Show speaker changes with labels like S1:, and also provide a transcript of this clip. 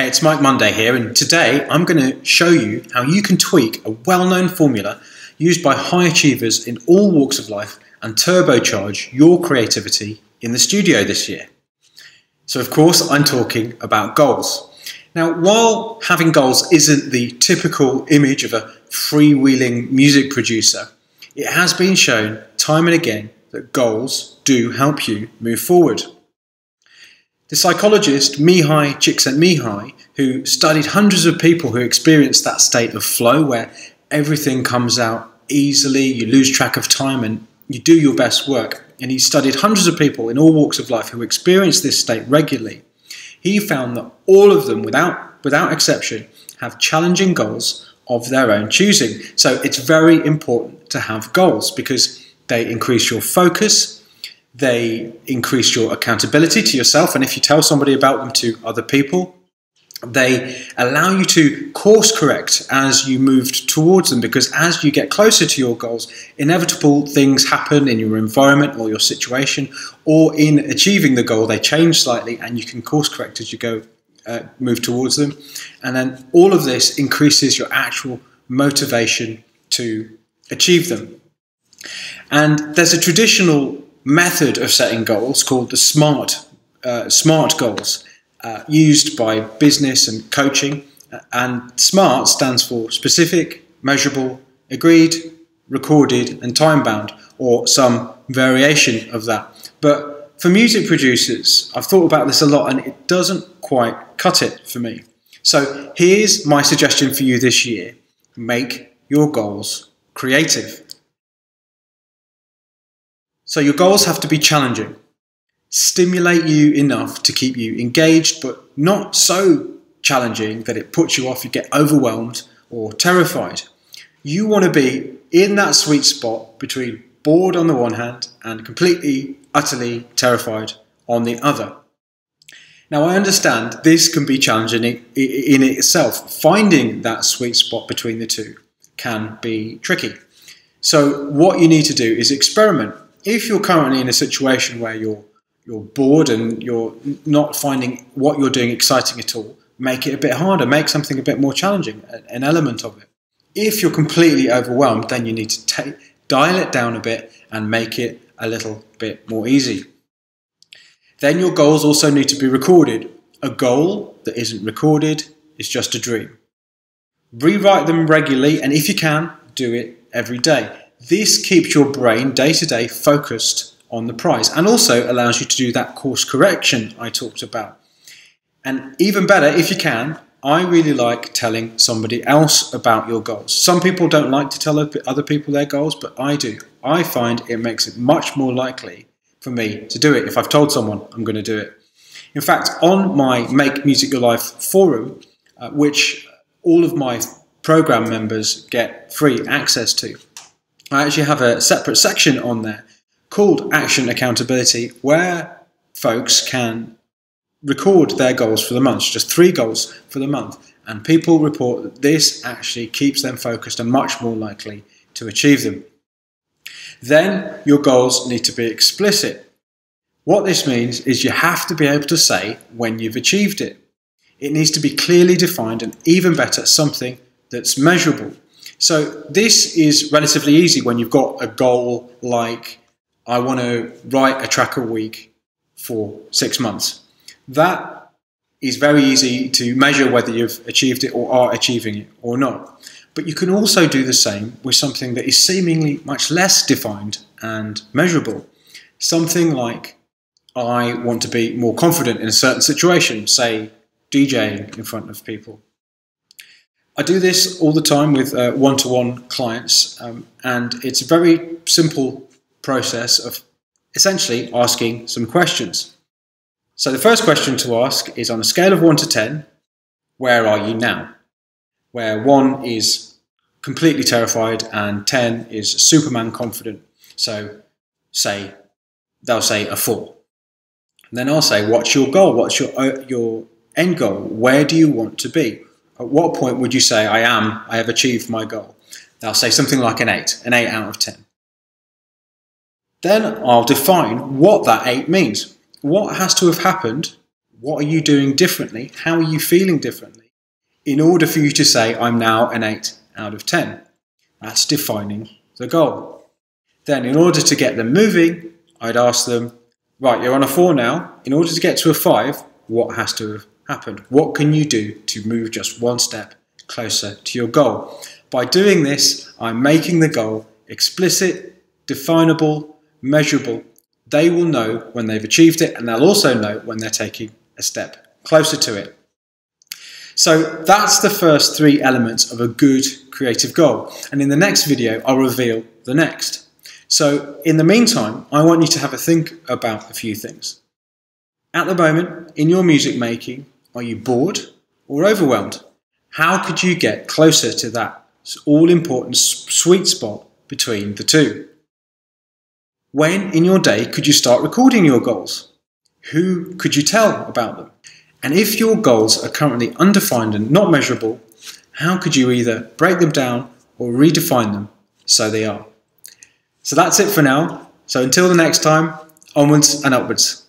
S1: Hey, it's Mike Monday here, and today I'm going to show you how you can tweak a well-known formula used by high achievers in all walks of life and turbocharge your creativity in the studio this year. So of course I'm talking about goals. Now, while having goals isn't the typical image of a freewheeling music producer, it has been shown time and again that goals do help you move forward. The psychologist Mihaly Csikszentmihalyi, who studied hundreds of people who experienced that state of flow where everything comes out easily, you lose track of time and you do your best work, and he studied hundreds of people in all walks of life who experienced this state regularly, he found that all of them, without exception, have challenging goals of their own choosing. So it's very important to have goals because they increase your focus, they increase your accountability to yourself, and if you tell somebody about them to other people, they allow you to course correct as you move towards them, because as you get closer to your goals, inevitable things happen in your environment or your situation, or in achieving the goal, they change slightly and you can course correct as you go move towards them. And then all of this increases your actual motivation to achieve them. And there's a traditional method of setting goals called the SMART goals, used by business and coaching. And SMART stands for specific, measurable, agreed, recorded, and time-bound, or some variation of that. But for music producers, I've thought about this a lot and it doesn't quite cut it for me. So here's my suggestion for you this year. Make your goals creative. So your goals have to be challenging, stimulate you enough to keep you engaged, but not so challenging that it puts you off, you get overwhelmed or terrified. You want to be in that sweet spot between bored on the one hand and completely, utterly terrified on the other. Now, I understand this can be challenging in itself. Finding that sweet spot between the two can be tricky. So what you need to do is experiment. If you're currently in a situation where you're bored and you're not finding what you're doing exciting at all, make it a bit harder, make something a bit more challenging, an element of it. If you're completely overwhelmed, then you need to dial it down a bit and make it a little bit more easy. Then your goals also need to be recorded. A goal that isn't recorded is just a dream. Rewrite them regularly, and if you can, do it every day. This keeps your brain day to day focused on the prize and also allows you to do that course correction I talked about. And even better, if you can, I really like telling somebody else about your goals. Some people don't like to tell other people their goals, but I do. I find it makes it much more likely for me to do it if I've told someone I'm going to do it. In fact, on my Make Music Your Life forum, which all of my program members get free access to, I actually have a separate section on there called Action Accountability, where folks can record their goals for the month, just 3 goals for the month, and people report that this actually keeps them focused and much more likely to achieve them. Then your goals need to be explicit. What this means is you have to be able to say when you've achieved it. It needs to be clearly defined, and even better, something that's measurable. So this is relatively easy when you've got a goal like, I want to write a track a week for 6 months. That is very easy to measure whether you've achieved it or are achieving it or not. But you can also do the same with something that is seemingly much less defined and measurable. Something like, I want to be more confident in a certain situation, say DJing in front of people. I do this all the time with one-to-one clients, and it's a very simple process of essentially asking some questions. So the first question to ask is, on a scale of 1 to 10, where are you now? Where 1 is completely terrified and 10 is Superman confident. So they'll say a 4. And then I'll say, what's your goal? What's your end goal? Where do you want to be? At what point would you say, I have achieved my goal? They'll say something like an 8 out of 10. Then I'll define what that 8 means. What has to have happened What are you doing differently? How are you feeling differently? In order for you to say, I'm now an 8 out of 10. That's defining the goal. Then in order to get them moving, I'd ask them, right, you're on a 4 now. In order to get to a 5, what has to have happened? What can you do to move just one step closer to your goal? By doing this, I'm making the goal explicit, definable, measurable. They will know when they've achieved it, and they'll also know when they're taking a step closer to it. So that's the first 3 elements of a good creative goal. And in the next video, I'll reveal the next. So in the meantime, I want you to have a think about a few things. At the moment, in your music making, are you bored or overwhelmed? How could you get closer to that all-important sweet spot between the two? When in your day could you start recording your goals? Who could you tell about them? And if your goals are currently undefined and not measurable, how could you either break them down or redefine them so they are? So that's it for now. So until the next time, onwards and upwards.